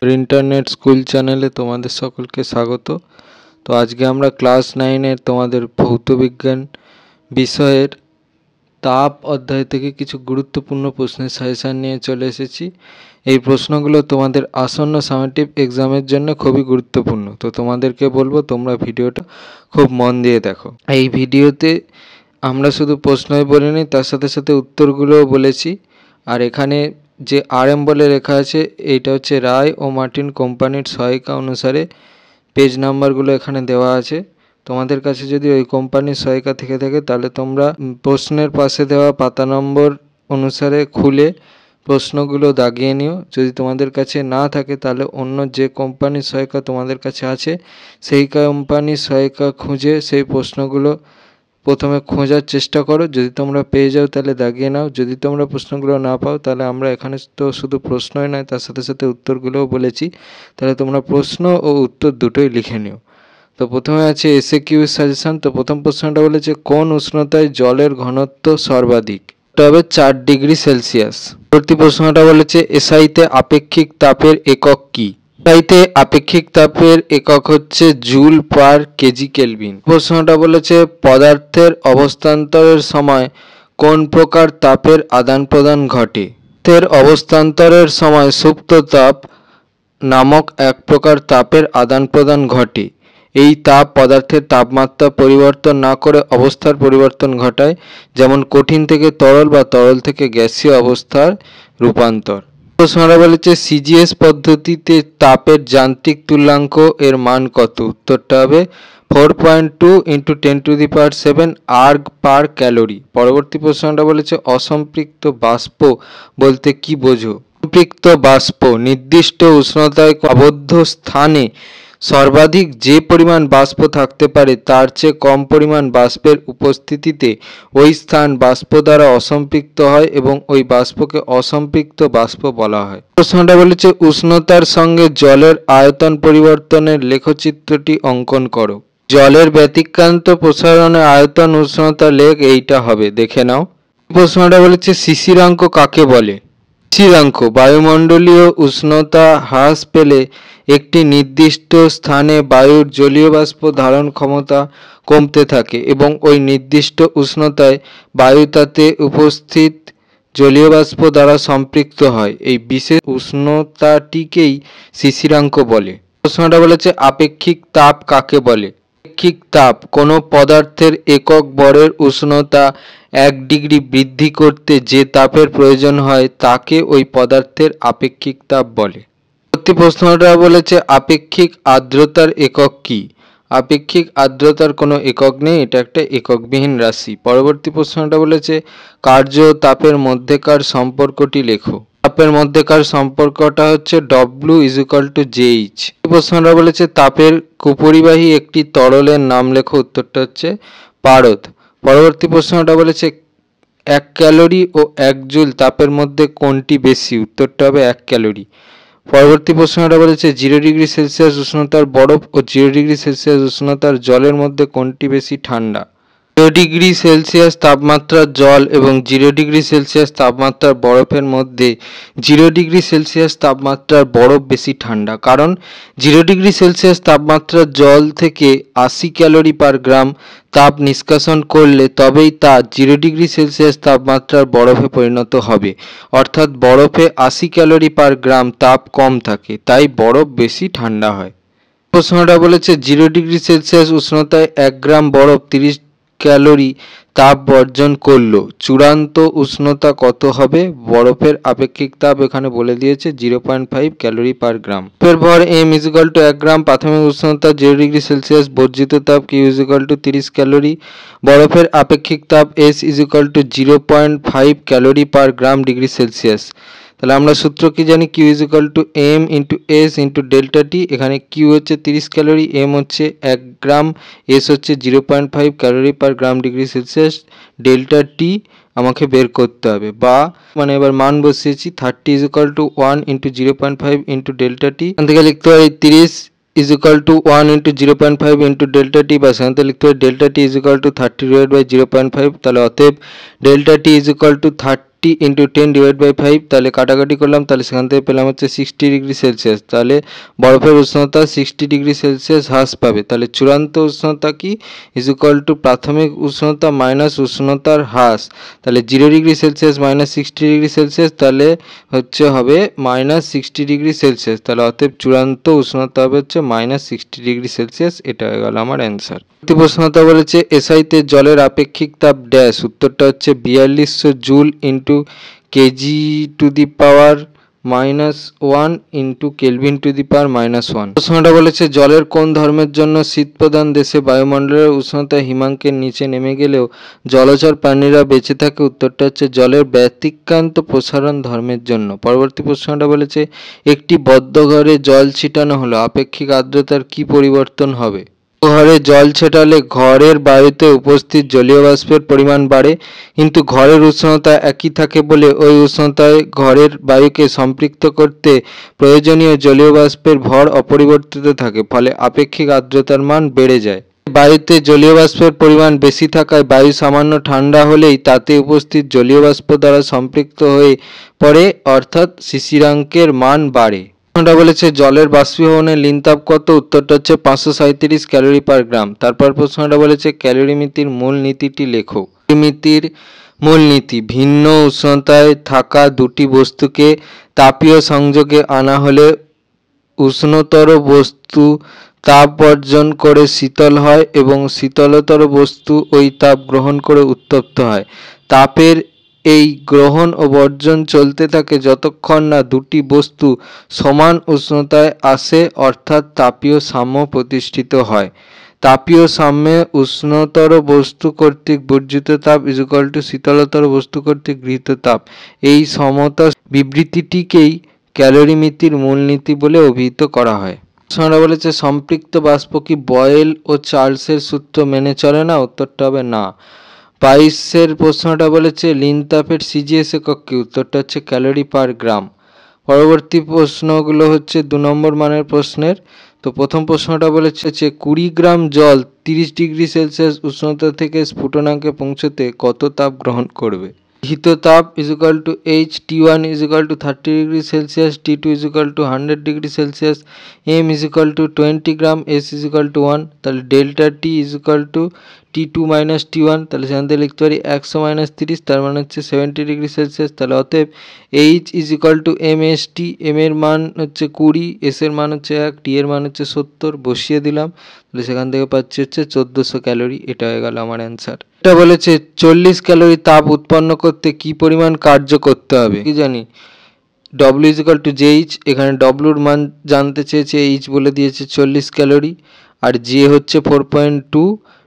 Internet school চ্যানেলে তোমাদের সকলকে স্বাগত। তো আজকে আমরা ক্লাস 9-এর তোমাদের ভৌতবিজ্ঞান বিষয়ের তাপ অধ্যায় থেকে কিছু গুরুত্বপূর্ণ প্রশ্নের সাজেশন নিয়ে চলে এসেছি। এই প্রশ্নগুলো তোমাদের আসন্ন সামেটিভ এক্সামের জন্য খুবই গুরুত্বপূর্ণ। তো তোমাদেরকে বলবো তোমরা ভিডিওটা খুব মন দিয়ে দেখো। এই ভিডিওতে আমরা শুধু প্রশ্নই বলিনি, তার সাথে সাথে উত্তরগুলোও বলেছি। আর এখানে যে RM বলে লেখা আছে এইটা হচ্ছে রায় ও মার্টিন কোম্পানির সহায়িকা অনুসারে পেজ নাম্বারগুলো এখানে দেওয়া আছে। তোমাদের কাছে যদি ওই কোম্পানির সহায়িকা থেকে থাকে তাহলে তোমরা প্রশ্নের পাশে দেওয়া পাতা নম্বর অনুসারে খুলে প্রশ্নগুলো দাগিয়ে নিও। যদি তোমাদের কাছে না থাকে তাহলে অন্য যে কোম্পানির সহায়িকা তোমাদের কাছে আছে সেই কোম্পানির সহায়িকা খুঁজে সেই প্রশ্নগুলো প্রথমে খোঁজার চেষ্টা করো। যদি তোমরা পেয়ে যাও তাহলে দাগিয়ে নাও। যদি তোমরা প্রশ্নগুলো না পাও তাহলে আমরা এখানে তো শুধু প্রশ্নই নয় তার সাথে সাথে উত্তরগুলোও বলেছি, তাহলে তোমরা প্রশ্ন ও উত্তর দুটোই লিখে নিও। তো প্রথমে আছে এসএকিউ সাজেশন। তো প্রথম প্রশ্নটা বলেছে কোন উষ্ণতায় জলের ঘনত্ব সর্বাধিক? এটা হবে 4 ডিগ্রি সেলসিয়াস। পরবর্তী প্রশ্নটা বলেছে এসআইতে আপেক্ষিক তাপের একক কি? এসআইতে আপেক্ষিক তাপের একক হচ্ছে জুল পার কেজি কেলভিন। প্রশ্নটা বলেছে পদার্থের অবস্থান্তরের সময় কোন প্রকার তাপের আদান প্রদান ঘটে? পদার্থের অবস্থান্তরের সময় সুপ্ত তাপ নামক এক প্রকার তাপের আদান প্রদান ঘটে। এই তাপ পদার্থের তাপমাত্রা পরিবর্তন না করে অবস্থার পরিবর্তন ঘটায়, যেমন কঠিন থেকে তরল বা তরল থেকে গ্যাসীয় অবস্থার রূপান্তর। প্রশ্নটা বলেছে সিজিএস পদ্ধতিতে তাপের যান্ত্রিক তুল্যাঙ্ক এর মান কত? উত্তরটা হবে 4.2 × 10⁷ আর্গ পার ক্যালোরি। পরবর্তী প্রশ্নটা বলেছে অসম্পৃক্ত বাষ্প বলতে কি বোঝো? অসম্পৃক্ত বাষ্প নির্দিষ্ট উষ্ণতায় আবদ্ধ স্থানে সর্বাধিক যে পরিমাণ বাষ্প থাকতে পারে তার চেয়ে কম পরিমাণ বাষ্পের উপস্থিতিতে ওই স্থান বাষ্প দ্বারা অসম্পৃক্ত হয় এবং ওই বাষ্পকে অসম্পৃক্ত বাষ্প বলা হয়। প্রশ্নটা বলেছে উষ্ণতার সঙ্গে জলের আয়তন পরিবর্তনের লেখচিত্রটি অঙ্কন করো। জলের ব্যতিক্রান্ত প্রসারণে আয়তন উষ্ণতা লেখ এইটা হবে, দেখে নাও। প্রশ্নটা বলেছে শিশিরাঙ্ক কাকে বলে? শিশিরাঙ্ক বায়ুমণ্ডলীয় উষ্ণতা হ্রাস পেলে একটি নির্দিষ্ট স্থানে বায়ুর জলীয় বাষ্প ধারণ ক্ষমতা কমতে থাকে এবং ওই নির্দিষ্ট উষ্ণতায় বায়ু তাতে উপস্থিত জলীয় বাষ্প দ্বারা সম্পৃক্ত হয়। এই বিশেষ উষ্ণতাটিকেই শিশিরাঙ্ক বলে। প্রশ্নটা বলেছে আপেক্ষিক তাপ কাকে বলে? আপেক্ষিক তাপ কোনো পদার্থের একক ভরের উষ্ণতা 1 ডিগ্রি বৃদ্ধি করতে যে তাপের প্রয়োজন হয় তাকে ওই পদার্থের আপেক্ষিক তাপ বলে। পরবর্তী প্রশ্নটা বলেছে আপেক্ষিক আর্দ্রতার একক কি? আপেক্ষিক আর্দ্রতার কোনো একক নেই, এটা একটা এককবিহীন রাশি। পরবর্তী প্রশ্নটা বলেছে কার্য ও তাপের মধ্যেকার সম্পর্কটি লেখো। তাপের মধ্যেকার সম্পর্কটা হচ্ছে W = JH। প্রশ্নটা বলেছে তাপের কুপরিবাহী একটি তরলের নাম লেখো। উত্তরটা হচ্ছে পারদ। পরবর্তী প্রশ্নটা বলেছে 1 ক্যালোরি ও 1 জুল তাপের মধ্যে কোনটি বেশি? উত্তরটা হবে 1 ক্যালোরি। পরবর্তী প্রশ্নটা বলেছে 0 ডিগ্রি সেলসিয়াস উষ্ণতার বরফ ও 0 ডিগ্রি সেলসিয়াস উষ্ণতার জলের মধ্যে কোনটি বেশি ঠান্ডা? 0 ডিগ্রি সেলসিয়াস তাপমাত্রার জল এবং 0 ডিগ্রি সেলসিয়াস তাপমাত্রার বরফের মধ্যে 0 ডিগ্রি সেলসিয়াস তাপমাত্রার বরফ বেশি ঠান্ডা, কারণ 0 ডিগ্রি সেলসিয়াস তাপমাত্রার জল থেকে 80 ক্যালোরি পার গ্রাম তাপ নিষ্কাশন করলে তবেই তা 0 ডিগ্রি সেলসিয়াস তাপমাত্রার বরফে পরিণত হবে, অর্থাৎ বরফে 80 ক্যালোরি পার গ্রাম তাপ কম থাকে, তাই বরফ বেশি ঠান্ডা হয়। প্রশ্নটা বলেছে 0 ডিগ্রি সেলসিয়াস উষ্ণতায় 1 গ্রাম বরফ 30 ক্যালোরি তাপ বর্জন করলো, চূড়ান্ত উষ্ণতা কত হবে? বরফের আপেক্ষিক তাপ এখানে বলে দিয়েছে 0.5 ক্যালোরি পার গ্রাম। বরফের ভর m = 1 গ্রাম, প্রাথমিক উষ্ণতা 0 ডিগ্রি সেলসিয়াস, বর্জিত তাপ Q = 30 ক্যালোরি, বরফের আপেক্ষিক তাপ S = 0.5 ক্যালোরি পার গ্রাম ডিগ্রি সেলসিয়াস। তাহলে আমরা সূত্র কি জানি? Q = m × S × ΔT। এখানে Q হচ্ছে 30 ক্যালোরি, m হচ্ছে 1 গ্রাম, S হচ্ছে 0.5 ক্যালোরি পার গ্রাম ডিগ্রি সেলসিয়াস, ΔT আমাকে বের করতে হবে, বা মানে এবার মান বসিয়েছি 30 = 1 × 0.5 × ΔT। এখান থেকে লিখতে পারি 30 = 1 × 0.5 × ΔT, বা সেখান থেকে লিখতে পারি ΔT = 30 / 0.5। তাহলে অতএব ΔT = 40 × 10/5, তাহলে কাটাকাটি করলাম, তাহলে সেখান থেকে পেলাম হচ্ছে 60 ডিগ্রি সেলসিয়াস। তাহলে বরফের উষ্ণতা 60 ডিগ্রি সেলসিয়াস হ্রাস পাবে। তাহলে চূড়ান্ত উষ্ণতা কি ইজ ইকুয়াল টু প্রাথমিক উষ্ণতা মাইনাস উষ্ণতার হ্রাস। তাহলে 0 degree Celsius minus 60 degree Celsius, তাহলে হবে মাইনাস 60 ডিগ্রি সেলসিয়াস। তাহলে অতএব চূড়ান্ত উষ্ণতা হবে হচ্ছে মাইনাস 60 ডিগ্রি সেলসিয়াস। এটা হয়ে গেল আমার অ্যান্সার। প্রশ্নটা বলেছে এসআইতে জলের আপেক্ষিক তাপ ড্যাশ। উত্তরটা হচ্ছে 4200 joule into KG to the power -1 into kelvin to the power -1। প্রশ্নটা বলেছে জলের কোন ধর্মের জন্য শীতপ্রধান দেশে বায়ুমণ্ডলের উষ্ণতা হিমাঙ্কের নিচে নেমে গেলেও জলচর প্রাণীরা বেঁচে থাকে। উত্তরটা হচ্ছে জলের ব্যতিক্রান্ত প্রসারণ ধর্মের জন্য। পরবর্তী প্রশ্নটা বলেছে একটি বদ্ধ ঘরে জল ছিটানো হলো, আপেক্ষিক আর্দ্রতার কি পরিবর্তন হবে? ঘরে জল ছেটালে ঘরের বায়ুতে উপস্থিত জলীয় বাষ্পের পরিমাণ বাড়ে, কিন্তু ঘরের উষ্ণতা একই থাকে বলে ওই উষ্ণতায় ঘরের বায়ুকে সম্পৃক্ত করতে প্রয়োজনীয় জলীয় বাষ্পের ভর অপরিবর্তিত থাকে, ফলে আপেক্ষিক আর্দ্রতার মান বেড়ে যায়। বায়ুতে জলীয় বাষ্পের পরিমাণ বেশি থাকায় বায়ু সামান্য ঠান্ডা হলেই তাতে উপস্থিত জলীয় বাষ্প দ্বারা সম্পৃক্ত হয়ে পড়ে, অর্থাৎ শিশিরাঙ্কের মান বাড়ে। প্রশ্নটা বলেছে জলের বাষ্পীভবনের লীন তাপ কত? উত্তরটা হচ্ছে 537 ক্যালোরি পার গ্রাম। তারপর প্রশ্নটা বলেছে ক্যালোরিমিতির মূল নীতিটি লেখো। ক্যালোরিমিতির মূল নীতি: ভিন্ন উষ্ণতায় থাকা দুটি বস্তুকে তাপীয় সংযোগে আনা হলে উষ্ণতর বস্তু তাপ বর্জন করে শীতল হয় এবং শীতলতর বস্তু ওই তাপ গ্রহণ করে উত্তপ্ত হয়। তাপের এই গ্রহণ ও বর্জন চলতে থাকে যতক্ষণ না দুটি বস্তু সমান উষ্ণতায় আসে, অর্থাৎ তাপীয় সাম্য প্রতিষ্ঠিত হয়। তাপীয় সাম্যে উষ্ণতর বস্তু কর্তৃক বর্জিত তাপ ইজ ইকুয়াল টু শীতলতর বস্তু কর্তৃক গৃহীত তাপ। এই সমতা বিবৃতিটিকেই ক্যালোরিমিতির মূলনীতি বলে অভিহিত করা হয়। প্রশ্নটা বলেছে সম্পৃক্ত বাষ্প কি বয়েল ও চার্লসের সূত্র মেনে চলে না? উত্তরটা হবে না। 22 প্রশ্নটা বলেছে লীন তাপের সিজিএস একক কি? উত্তরটা হচ্ছে ক্যালোরি পার গ্রাম। পরবর্তী প্রশ্নগুলো হচ্ছে 2 নম্বর মানের প্রশ্নের। তো প্রথম প্রশ্নটা বলেছে 20 গ্রাম জল 30 ডিগ্রি সেলসিয়াস উষ্ণতা থেকে স্ফুটনাঙ্কে পৌঁছতে কত তাপ গ্রহণ করবে? গৃহীত তাপ is equal two H, T1 is equal two 30 degree Celsius, T2 is equal two 100 degree Celsius, M is equal two 20 gram, S is equal two 1। তাহলে delta T is equal two T2 minus T1, তাহলে সেখান থেকে লিখতে পারি 100 minus 30, তার মানে হচ্ছে 70 degree Celsius. তাহলে অতএব H is equal two MST, M এর মান হচ্ছে 20, S এর মান হচ্ছে 1, T এর মান হচ্ছে 70, বসিয়ে দিলাম, তাহলে সেখান থেকে পাচ্ছি হচ্ছে 1400 ক্যালোরি। এটা হয়ে গেল আমার অ্যান্সার। এটা বলেছে 40 ক্যালোরি তাপ উৎপন্ন করতে কি পরিমাণ কার্য করতে হবে? কি জানি W is equal two JH, এখানে W এর মান জানতে চেয়েছে, H বলে দিয়েছে 40 ক্যালোরি, আর J হচ্ছে 4.2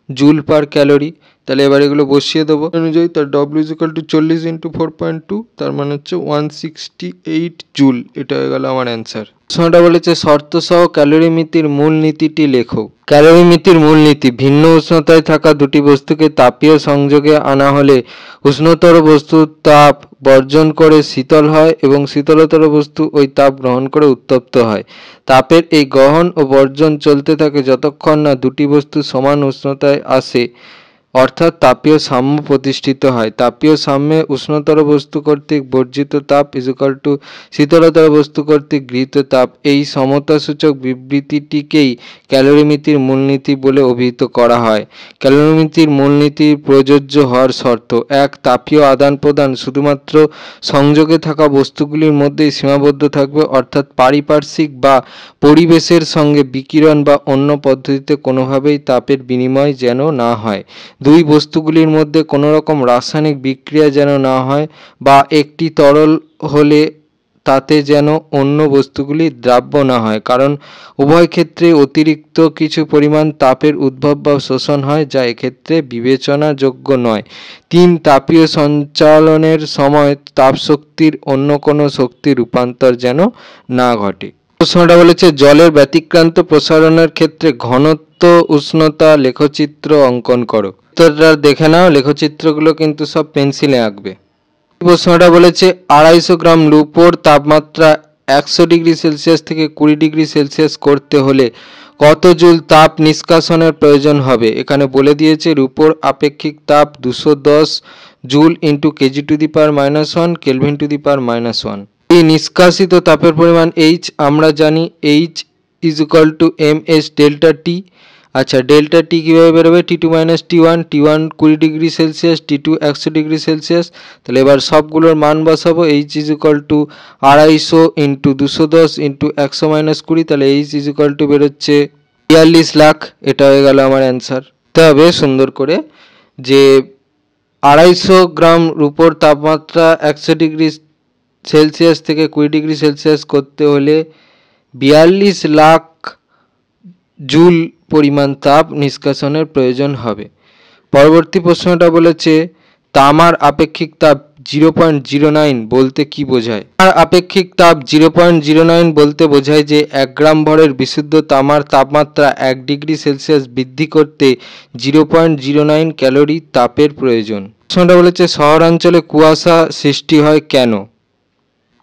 জুল পার ক্যালোরি। তাহলে এবার এগুলো বসিয়ে দেবো অনুযায়ী, তার W is equal two 40 into 4.2, তার মানে হচ্ছে 168 জুল। এটা হয়ে গেল আমার অ্যান্সার। প্রশ্নটা বলেছে শর্ত সহ ক্যালোরিমিতির মূল নীতিটি লেখো। ক্যালোরিমিতির মূল নীতি: ভিন্ন উষ্ণতায় থাকা দুটি বস্তুকে তাপীয় সংযোগে আনা হলে উষ্ণতর বস্তু তাপ বর্জন করে শীতল হয় এবং শীতলতর বস্তু ওই তাপ গ্রহণ করে উত্তপ্ত হয়। তাপের এই গ্রহণ ও বর্জন চলতে থাকে যতক্ষণ না দুটি বস্তু সমান উষ্ণতায় আসে, অর্থাৎ তাপীয় সাম্য প্রতিষ্ঠিত হয়। তাপীয় সাম্যে উষ্ণতর বস্তু কর্তৃক বর্জিত তাপ ইজ ইকুয়াল টু শীতলতর বস্তু কর্তৃক গৃহীত তাপ। এই সমতাসূচক বিবৃতিটিকেই ক্যালোরিমিতির মূলনীতি বলে অভিহিত করা হয়। ক্যালোরিমিতির মূলনীতি প্রযোজ্য হওয়ার শর্ত: 1. তাপীয় আদান প্রদান শুধুমাত্র সংযোগে থাকা বস্তুগুলির মধ্যেই সীমাবদ্ধ থাকবে, অর্থাৎ পারিপার্শ্বিক বা পরিবেশের সঙ্গে বিকিরণ বা অন্য পদ্ধতিতে কোনোভাবেই তাপের বিনিময় যেন না হয়। 2. বস্তুগুলির মধ্যে কোনো রকম রাসায়নিক বিক্রিয়া যেন না হয়, বা একটি তরল হলে তাতে যেন অন্য বস্তুগুলি দ্রাব্য না হয়, কারণ উভয় ক্ষেত্রে অতিরিক্ত কিছু পরিমাণ তাপের উদ্ভব বা শোষণ হয়, যা এক্ষেত্রে বিবেচনাযোগ্য নয়। 3. তাপীয় সঞ্চালনের সময় তাপশক্তির অন্য কোনো শক্তির রূপান্তর যেন না ঘটে। প্রশ্নটা বলেছে জলের ব্যতিক্রান্ত প্রসারণের ক্ষেত্রে ঘনত্ব উষ্ণতা লেখচিত্র অঙ্কন করো। উত্তরটা দেখে নাও, লেখচিত্রগুলো কিন্তু সব পেন্সিলে আঁকবে। প্রশ্নটা বলেছে 250 গ্রাম রূপোর তাপমাত্রা 100 ডিগ্রি সেলসিয়াস থেকে 20 ডিগ্রি সেলসিয়াস করতে হলে কত জুল তাপ নিষ্কাশনের প্রয়োজন হবে? এখানে বলে দিয়েছে রূপোর আপেক্ষিক তাপ 210 joule into KG to the power -1 kelvin to the power -1। এই নিষ্কাশিত তাপের পরিমাণ এইচ আমরা জানি H is equal to M S delta T. আচ্ছা, ডেল্টা টি কীভাবে বেরোবে? T2 - T1, T1 20 degree Celsius, T2 100 degree Celsius. তাহলে এবার সবগুলোর মান বসাবো। H is equal two 250 into 210 into 100 - 20, তাহলে এইচ ইজ ইকুয়াল টু বেরোচ্ছে 42 লাখ। এটা হয়ে গেল আমার অ্যান্সার। তবে সুন্দর করে যে 250 গ্রাম রূপোর তাপমাত্রা 100 ডিগ্রি সেলসিয়াস থেকে 20 ডিগ্রি সেলসিয়াস করতে হলে 42 লাখ জুল পরিমাণ তাপ নিষ্কাশনের প্রয়োজন হবে। পরবর্তী প্রশ্নটা বলেছে তামার আপেক্ষিক তাপ 0.09 বলতে কি বোঝায়? তামার আপেক্ষিক তাপ 0.09 বলতে বোঝায় যে 1 গ্রাম ভরের বিশুদ্ধ তামার তাপমাত্রা 1 ডিগ্রি সেলসিয়াস বৃদ্ধি করতে 0.09 ক্যালোরি তাপের প্রয়োজন। প্রশ্নটা বলেছে শহরাঞ্চলে কুয়াশা সৃষ্টি হয় কেন?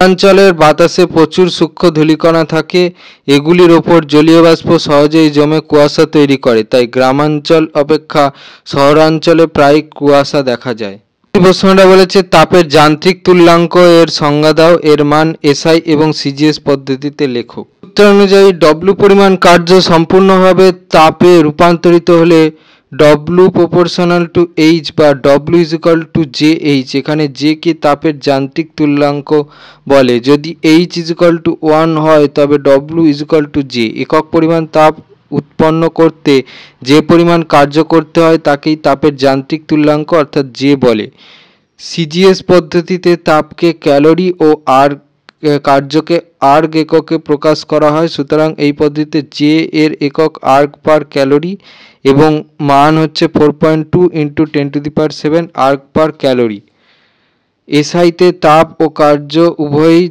শহরাঞ্চলের বাতাসে প্রচুর সূক্ষ্ম ধূলিকণা থাকে, এগুলির ওপর জলীয় বাষ্প সহজেই জমে কুয়াশা তৈরি করে, তাই গ্রামাঞ্চল অপেক্ষা শহরাঞ্চলে প্রায় কুয়াশা দেখা যায়। এই প্রশ্নটা বলেছে তাপের যান্ত্রিক তুল্যাঙ্ক এর সংজ্ঞা দাও, এর মান এসআই এবং সিজিএস পদ্ধতিতে লেখো। সূত্র অনুযায়ী ডব্লু পরিমাণ কার্য সম্পূর্ণভাবে তাপে রূপান্তরিত হলে ডব্লু প্রপোর্শনাল টু এইচ বা W is equal two J H. এখানে জে কে তাপের যান্ত্রিক তুল্যাঙ্ক বলে। যদি এইচ ইজ ইকুয়াল টু 1 হয় তবে W is equal two J. একক পরিমাণ তাপ উৎপন্ন করতে যে পরিমাণ কার্য করতে হয় তাকেই তাপের যান্ত্রিক তুল্যাঙ্ক অর্থাৎ জে বলে। সিজিএস পদ্ধতিতে তাপকে ক্যালোরি ও কার্যকে আর্গ এককে প্রকাশ করা হয়, সুতরাং এই পদ্ধতিতে জে এর একক আর্গ পার ক্যালোরি এবং মান হচ্ছে 4.2 ইন্টু 10⁷ আর্গ পার ক্যালোরি। এসআইতে তাপ ও কার্য উভয়ই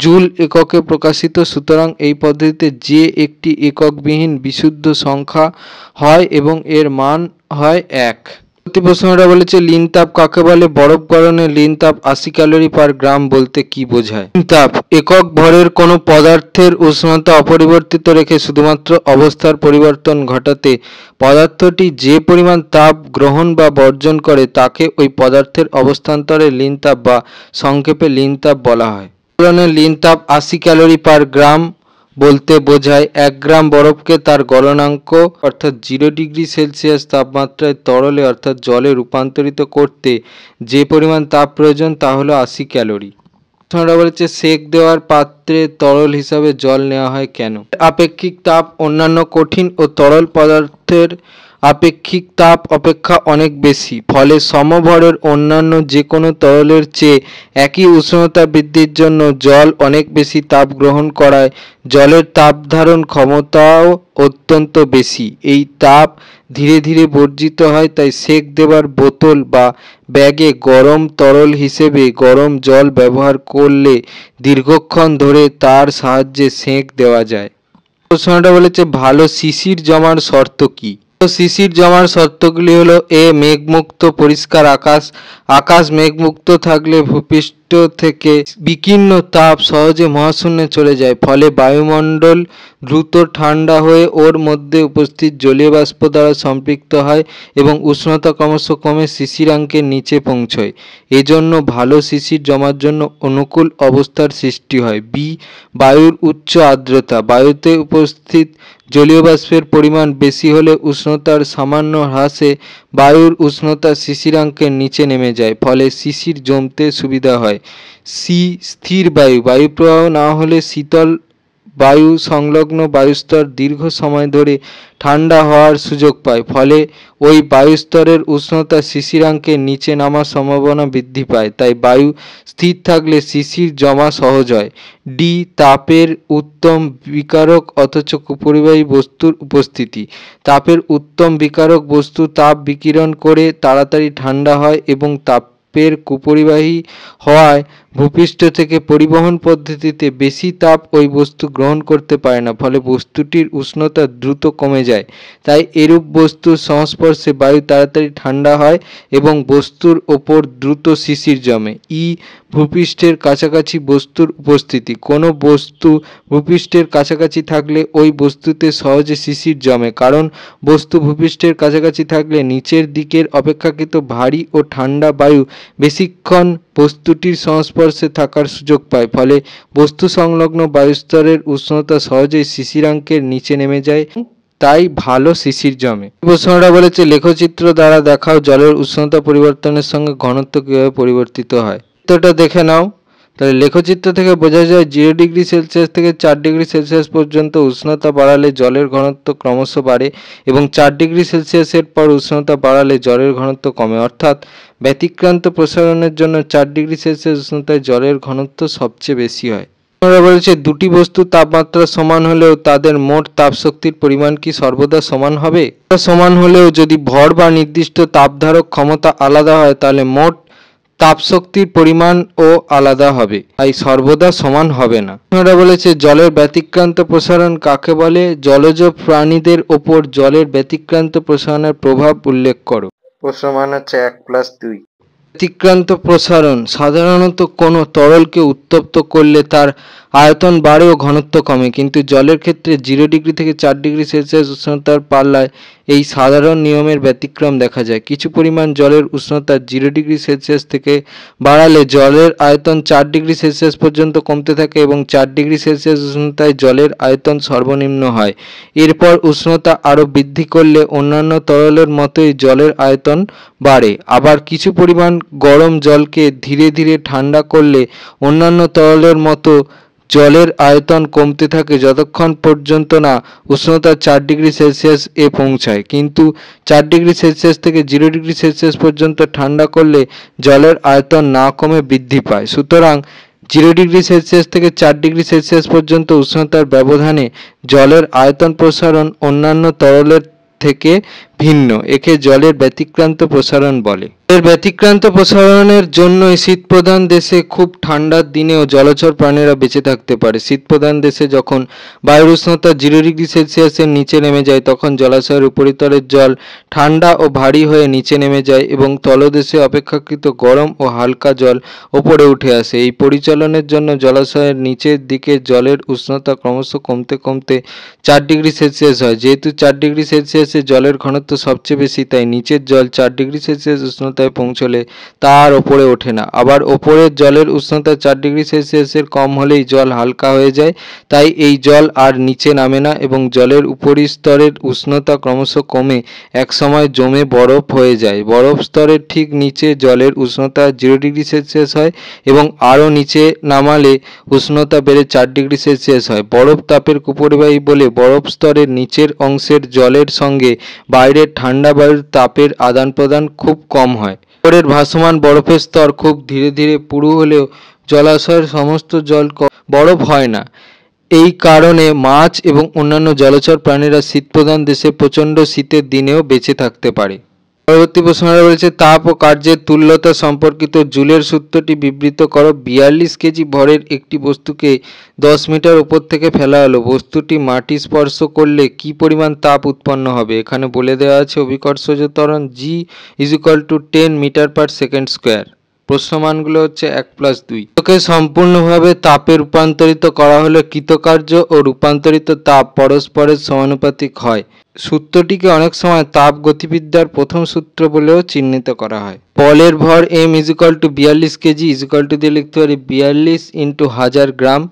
জুল এককে প্রকাশিত, সুতরাং এই পদ্ধতিতে যে একটি এককবিহীন বিশুদ্ধ সংখ্যা হয় এবং এর মান হয় 1। প্রশ্নটা বলেছে লীন তাপ কাকে বলে? বরফ গলনে লীন তাপ 80 ক্যালোরি পার গ্রাম বলতে কি বোঝায়? লীন তাপ একক ভরের কোনো পদার্থের উষ্ণতা অপরিবর্তিত রেখে শুধুমাত্র অবস্থার পরিবর্তন ঘটাতে পদার্থটি যে পরিমাণ তাপ গ্রহণ বা বর্জন করে তাকে ওই পদার্থের অবস্থান্তরে লীন তাপ বা সংক্ষেপে লীন তাপ বলা হয়। গলনে লীন তাপ 80 ক্যালোরি পার গ্রাম বলতে বোঝায় 1 গ্রাম বরফকে তার গলনাঙ্ক অর্থাৎ 0 ডিগ্রি সেলসিয়াস তাপমাত্রায় তরলে অর্থাৎ জলে রূপান্তরিত করতে যে পরিমাণ তাপ প্রয়োজন তা হলো 80 ক্যালোরি। প্রশ্নটা বলেছে সেক দেওয়ার পাত্রে তরল হিসাবে জল নেওয়া হয় কেন? আপেক্ষিক তাপ অন্যান্য কঠিন ও তরল পদার্থের আপেক্ষিক তাপ অপেক্ষা অনেক বেশি, ফলে সমভরের অন্যান্য যে কোনো তরলের চেয়ে একই উষ্ণতা বৃদ্ধির জন্য জল অনেক বেশি তাপ গ্রহণ করায় জলের তাপ ধারণ ক্ষমতাও অত্যন্ত বেশি। এই তাপ ধীরে ধীরে বর্জিত হয়, তাই সেক দেবার বোতল বা ব্যাগে গরম তরল হিসেবে গরম জল ব্যবহার করলে দীর্ঘক্ষণ ধরে তার সাহায্যে সেক দেওয়া যায়। প্রশ্নটা বলেছে ভালো শিশির জমার শর্ত কি? শিশির জমার শর্তগুলি হলো এ মেঘমুক্ত পরিষ্কার আকাশ, আকাশ মেঘমুক্ত থাকলে ভূপৃষ্ঠ থেকে বিকীর্ণ তাপ সহজে মহাশূন্যে চলে যায়, ফলে বায়ুমণ্ডল দ্রুত ঠান্ডা হয়ে ওর মধ্যে উপস্থিত জলীয় বাষ্প দ্বারা সম্পৃক্ত হয় এবং উষ্ণতা ক্রমশ কমে শিশিরাঙ্কের নিচে পৌঁছয়। এজন্য ভালো শিশির জমার জন্য অনুকূল অবস্থার সৃষ্টি হয়। বি বায়ুর উচ্চ আর্দ্রতা, বায়ুতে উপস্থিত জলীয় বাষ্পের পরিমাণ বেশি হলে উষ্ণতার সামান্য হ্রাসে বায়ুর উষ্ণতা শিশিরাঙ্কের নিচে নেমে যায়, ফলে শিশির জমতে সুবিধা হয়। সি স্থির বায়ু, বায়ুপ্রবাহ না হলে শীতল বায়ু সংলগ্ন বায়ুস্তর দীর্ঘ সময় ধরে ঠান্ডা হওয়ার সুযোগ পায়, ফলে ওই বায়ুস্তরের উষ্ণতা শিশিরাঙ্কের নিচে নামার সম্ভাবনা বৃদ্ধি পায়, তাই বায়ু স্থির থাকলে শিশির জমা সহজ হয়। ডি তাপের উত্তম বিকারক অথচ কুপরিবাহী বস্তুর উপস্থিতি, তাপের উত্তম বিকারক বস্তু তাপ বিকিরণ করে তাড়াতাড়ি ঠান্ডা হয় এবং তাপের কুপরিবাহী হওয়ায় ভূপৃষ্ঠ থেকে পরিবহন পদ্ধতিতে বেশি তাপ ওই বস্তু গ্রহণ করতে পারে না, ফলে বস্তুটির উষ্ণতা দ্রুত কমে যায়। তাই এরূপ বস্তুর সংস্পর্শে বায়ু তাড়াতাড়ি ঠান্ডা হয় এবং বস্তুর ওপর দ্রুত শিশির জমে। ভূপৃষ্ঠের কাছাকাছি বস্তুর উপস্থিতি। কোনো বস্তু ভূপৃষ্ঠের কাছাকাছি থাকলে ওই বস্তুতে সহজে শিশির জমে, কারণ বস্তু ভূপৃষ্ঠের কাছাকাছি থাকলে নিচের দিকের অপেক্ষাকৃত ভারী ও ঠান্ডা বায়ু বেশিক্ষণ বস্তুটির সংস্পর্শে থাকার সুযোগ পায়, ফলে বস্তু সংলগ্ন বায়ুস্তরের উষ্ণতা সহজেই শিশিরাঙ্কের নিচে নেমে যায়, তাই ভালো শিশির জমে। প্রশ্নটা বলেছে লেখচিত্র দ্বারা দেখাও জলের উষ্ণতা পরিবর্তনের সঙ্গে ঘনত্ব কিভাবে পরিবর্তিত হয়। চিত্রটা দেখে নাও। তাহলে লেখচিত্র থেকে বোঝা যায় 0 ডিগ্রি সেলসিয়াস থেকে 4 ডিগ্রি সেলসিয়াস পর্যন্ত উষ্ণতা বাড়ালে জলের ঘনত্ব ক্রমশ বাড়ে এবং 4 ডিগ্রি সেলসিয়াসের পর উষ্ণতা বাড়ালে জলের ঘনত্ব কমে, অর্থাৎ ব্যতিক্রান্ত প্রসারণের জন্য 4 ডিগ্রি সেলসিয়াস উষ্ণতায় জলের ঘনত্ব সবচেয়ে বেশি হয়। আমরা বলেছে দুটি বস্তুর তাপমাত্রা সমান হলেও তাদের মোট তাপশক্তির পরিমাণ কি সর্বদা সমান হবে? সমান হলেও যদি ভর বা নির্দিষ্ট তাপধারক ক্ষমতা আলাদা হয় তাহলে মোট তাপশক্তির পরিমাণও আলাদা হবে, তাই সর্বদা সমান হবে না। আমরা বলেছে জলের ব্যতিক্রান্ত প্রসারণ কাকে বলে? জলজ প্রাণীদের ওপর জলের ব্যতিক্রান্ত প্রসারণের প্রভাব উল্লেখ করো। প্রশ্নমান হচ্ছে 1+2। ব্যতিক্রান্ত প্রসারণ সাধারণত কোনো তরলকে উত্তপ্ত করলে তার আয়তন বাড়ে ও ঘনত্ব কমে, কিন্তু জলের ক্ষেত্রে 0 ডিগ্রি থেকে 4 ডিগ্রি সেলসিয়াস উষ্ণতার পাল্লায় এই সাধারণ নিয়মের ব্যতিক্রম দেখা যায়। কিছু পরিমাণ জলের উষ্ণতা 0 ডিগ্রি সেলসিয়াস থেকে বাড়ালে জলের আয়তন 4 ডিগ্রি সেলসিয়াস পর্যন্ত কমতে থাকে এবং 4 ডিগ্রি সেলসিয়াস উষ্ণতায় জলের আয়তন সর্বনিম্ন হয়। এরপর উষ্ণতা আরও বৃদ্ধি করলে অন্যান্য তরলের মতোই জলের আয়তন বাড়ে। আবার কিছু পরিমাণ গরম জলকে ধীরে ধীরে ঠান্ডা করলে অন্যান্য তরলের মতো জলের আয়তন কমতে থাকে যতক্ষণ পর্যন্ত না উষ্ণতা 4 ডিগ্রি সেলসিয়াস এ পৌঁছায়, কিন্তু 4 ডিগ্রি সেলসিয়াস থেকে 0 ডিগ্রি সেলসিয়াস পর্যন্ত ঠান্ডা করলে জলের আয়তন না কমে বৃদ্ধি পায়। সুতরাং 0 ডিগ্রি সেলসিয়াস থেকে 4 ডিগ্রি সেলসিয়াস পর্যন্ত উষ্ণতার ব্যবধানে জলের আয়তন প্রসারণ অন্যান্য তরলের থেকে ভিন্ন। একে জলের ব্যতিক্রান্ত প্রসারণ বলে। এর ব্যতিক্রান্ত প্রসারণের জন্যই শীতপ্রধান দেশে খুব ঠান্ডার দিনেও জলচর প্রাণীরা বেঁচে থাকতে পারে। শীতপ্রধান দেশে যখন বায়ুর উষ্ণতা 0 ডিগ্রি সেলসিয়াসের নিচে নেমে যায় তখন জলাশয়ের উপরিতলের জল ঠান্ডা ও ভারী হয়ে নিচে নেমে যায় এবং তলদেশে অপেক্ষাকৃত গরম ও হালকা জল ওপরে উঠে আসে। এই পরিচালনের জন্য জলাশয়ের নিচের দিকে জলের উষ্ণতা ক্রমশ কমতে কমতে 4 ডিগ্রি সেলসিয়াস হয়। যেহেতু 4 ডিগ্রি সেলসিয়াসে জলের ঘনত্ব সবচেয়ে বেশি, তাই নিচের জল 4 ডিগ্রি সেলসিয়াস উষ্ণতায় পৌঁছলে তা আর ওপরে ওঠে না। আবার ওপরের জলের উষ্ণতা 4 ডিগ্রি সেলসিয়াসের কম হলেই জল হালকা হয়ে যায়, তাই এই জল আর নিচে নামে না এবং জলের উপরিস্তরের উষ্ণতা ক্রমশ কমে একসময় জমে বরফ হয়ে যায়। বরফ স্তরের ঠিক নিচে জলের উষ্ণতা 0 ডিগ্রি সেলসিয়াস হয় এবং আরও নিচে নামালে উষ্ণতা বেড়ে 4 ডিগ্রি সেলসিয়াস হয়। বরফ তাপের কুপরিবাহী বলে বরফ স্তরের নিচের অংশের জলের সঙ্গে বাইরের ঠান্ডা বায়ুর তাপের আদান প্রদান খুব কম হয়। উপরের ভাসমান বরফের স্তর খুব ধীরে ধীরে পুরু হলেও জলাশয়ের সমস্ত জল বরফ হয় না। এই কারণে মাছ এবং অন্যান্য জলচর প্রাণীরা শীতপ্রধান দেশে প্রচণ্ড শীতের দিনেও বেঁচে থাকতে পারে। পরবর্তী প্রশ্নটা বলেছে তাপ ও কার্যের তুল্যতা সম্পর্কিত জুলের সূত্রটি বিবৃত করো। 42 কেজি ভরের একটি বস্তুকে 10 মিটার উপর থেকে ফেলা হলো। বস্তুটি মাটি স্পর্শ করলে কি পরিমাণ তাপ উৎপন্ন হবে? এখানে বলে দেওয়া আছে অভিকর্ষজ ত্বরণ G = 10 metre per second square. প্রশ্নমানগুলো হচ্ছে 1+2। ওকে সম্পূর্ণভাবে তাপে রূপান্তরিত করা হলে কৃতকার্য ও রূপান্তরিত তাপ পরস্পরের সমানুপাতিক হয়। সূত্রটিকে অনেক সময় তাপ গতিবিদ্যার প্রথম সূত্র বলেও চিহ্নিত করা হয়। বলের ভর m = 42 কেজি দিয়ে লিখতে পারি 42 × 1000 গ্রাম।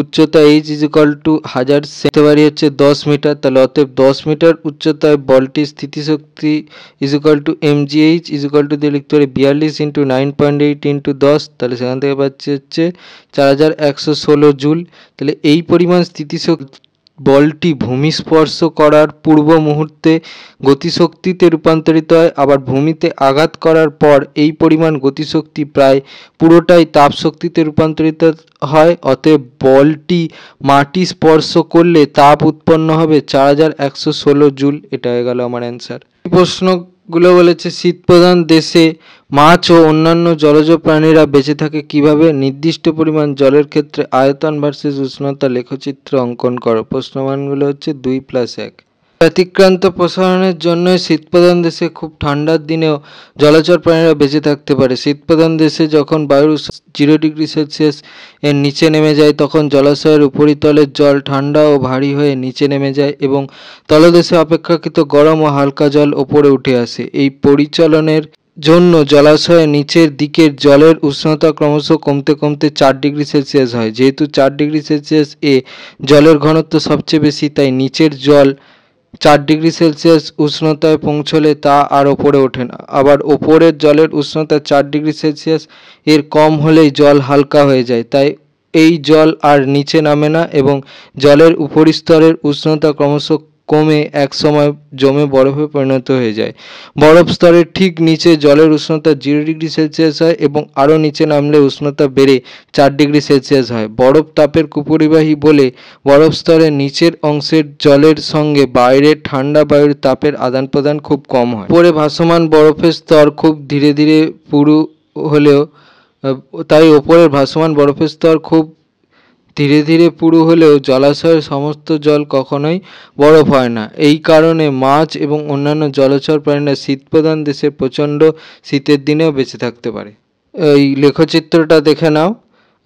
উচ্চতা h = 1000 লিখতে পারি হচ্ছে 10 মিটার। তাহলে অতএব 10 মিটার উচ্চতায় বলটির স্থিতিশক্তি = mgh দিয়ে লিখতে পারি 42 × 9.8 × 10। তাহলে সেখান থেকে পাচ্ছি হচ্ছে 4116 জুল। তাহলে এই পরিমাণ স্থিতিশক্তি বলটি ভূমি স্পর্শ করার পূর্ব মুহূর্তে গতিশক্তিতে রূপান্তরিত হয়। আবার ভূমিতে আঘাত করার পর এই পরিমাণ গতিশক্তি প্রায় পুরোটাই তাপশক্তিতে রূপান্তরিত হয়। অতএব বলটি মাটি স্পর্শ করলে তাপ উৎপন্ন হবে 4116 জুল। এটা হয়ে গেল আমার অ্যান্সার। এই প্রশ্নগুলো বলেছে শীতপ্রধান দেশে মাছ ও অন্যান্য জলজ প্রাণীরা বেঁচে থাকে কিভাবে? নির্দিষ্ট পরিমাণ জলের ক্ষেত্রে আয়তন ভার্সেস উষ্ণতা লেখচিত্র অঙ্কন করো। প্রশ্নমানগুলো হচ্ছে 2+1। ব্যতিক্রান্ত প্রসারণের জন্য শীতপ্রধান দেশে খুব ঠান্ডার দিনেও জলচর প্রাণীরা বেঁচে থাকতে পারে। শীতপ্রধান দেশে যখন বায়ুর 0°C এর নিচে নেমে যায় তখন জলাশয়ের উপরিতলের জল ঠান্ডা ও ভারী হয়ে নিচে নেমে যায় এবং তলদেশে অপেক্ষাকৃত গরম ও হালকা জল ওপরে উঠে আসে। এই পরিচলনের জন্য জলাশয়ের নিচের দিকের জলের উষ্ণতা ক্রমশ কমতে কমতে 4°C হয়। যেহেতু 4°C এ জলের ঘনত্ব সবচেয়ে বেশি, তাই নিচের জল 4°C উষ্ণতায় পৌঁছলে তা আর ওপরে ওঠে না। আবার ওপরের জলের উষ্ণতা 4°C এর কম হলেই জল হালকা হয়ে যায়, তাই এই জল আর নিচে নামে না এবং জলের উপরিস্তরের উষ্ণতা ক্রমশ কমে একসময় জমে বরফে পরিণত হয়ে যায়। বরফ স্তরের ঠিক নিচে জলের উষ্ণতা 0°C হয় এবং আরও নিচে নামলে উষ্ণতা বেড়ে 4°C হয়। বরফ তাপের কুপরিবাহী বলে বরফ স্তরের নিচের অংশের জলের সঙ্গে বাইরের ঠান্ডা বায়ুর তাপের আদান প্রদান খুব কম হয়। উপরে ভাসমান বরফের স্তর খুব ধীরে ধীরে পুরু হলেও তাই ওপরের ভাসমান বরফের স্তর খুব ধীরে ধীরে পুরু হলেও জলাশয়ের সমস্ত জল কখনোই বরফ হয় না। এই কারণে মাছ এবং অন্যান্য জলচর প্রাণীরা শীতপ্রধান দেশের প্রচণ্ড শীতের দিনেও বেঁচে থাকতে পারে। এই লেখচিত্রটা দেখে নাও।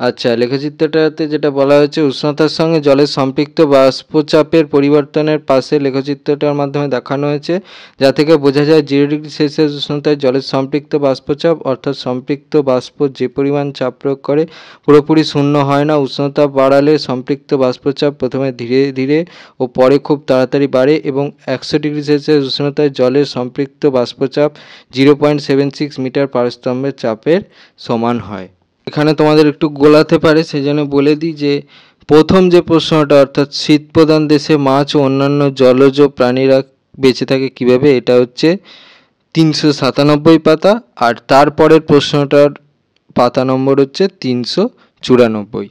আচ্ছা, লেখচিত্রটাতে যেটা বলা হয়েছে, উষ্ণতার সঙ্গে জলের সম্পৃক্ত বাষ্পচাপের পরিবর্তনের পাশে লেখচিত্রটার মাধ্যমে দেখানো হয়েছে, যা থেকে বোঝা যায় 0°C উষ্ণতায় জলের সম্পৃক্ত বাষ্পচাপ অর্থাৎ সম্পৃক্ত বাষ্প যে পরিমাণ চাপ প্রয়োগ করে পুরোপুরি শূন্য হয় না। উষ্ণতা বাড়ালে সম্পৃক্ত বাষ্পচাপ প্রথমে ধীরে ধীরে ও পরে খুব তাড়াতাড়ি বাড়ে এবং 100°C উষ্ণতায় জলের সম্পৃক্ত বাষ্পচাপ 0.76 মিটার পারস্তম্ভের চাপের সমান হয়। এখানে তোমাদের একটু গোলাতে পারে, সেই জন্য বলে দিই যে প্রথম যে প্রশ্নটা অর্থাৎ শীতপ্রধান দেশে মাছ ও অন্যান্য জলজ প্রাণীরা বেঁচে থাকে কিভাবে, এটা হচ্ছে 397 পাতা, আর তারপরের প্রশ্নটার পাতা নম্বর হচ্ছে 394।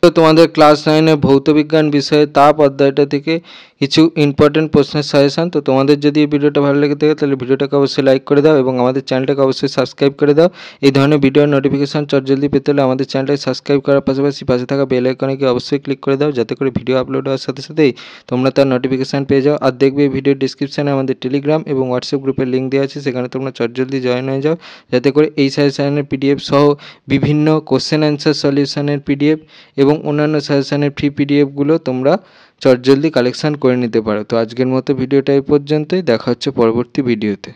তো তোমাদের ক্লাস 9-এ ভৌতবিজ্ঞান বিষয়ে তাপ অধ্যায়টা থেকে কিছু ইম্পর্টেন্ট প্রশ্নের সাজেশান। তো তোমাদের যদি এই ভিডিওটা ভালো লেগে থাকে তাহলে ভিডিওটাকে অবশ্যই লাইক করে দাও এবং আমাদের চ্যানেলটাকে অবশ্যই সাবস্ক্রাইব করে দাও। এই ধরনের ভিডিওর নোটিফিকেশান জলদি পেতে হলে আমাদের চ্যানেলটাকে সাবস্ক্রাইব করার পাশাপাশি পাশে থাকা বেল আইকনে গিয়ে অবশ্যই ক্লিক করে দাও, যাতে করে ভিডিও আপলোড হওয়ার সাথে সাথেই তোমরা তার নোটিফিকেশান পেয়ে যাও। আর দেখবে এই ভিডিওর ডিসক্রিপশানে আমাদের টেলিগ্রাম এবং হোয়াটসঅ্যাপ গ্রুপের লিঙ্ক দেওয়া আছে, সেখানে তোমরা জলদি জয়েন হয়ে যাও, যাতে করে এই সাজেশানের পিডিএফ সহ বিভিন্ন কোশ্চেন অ্যান্সার সলিউশনের পিডিএফ এবং অন্যান্য সাজেশানের ফ্রি পিডিএফগুলো তোমরা জলদি কালেকশান করে নিতে পারো। তো আজকের মতো ভিডিওটা এই পর্যন্তই, দেখা হচ্ছে পরবর্তী ভিডিওতে।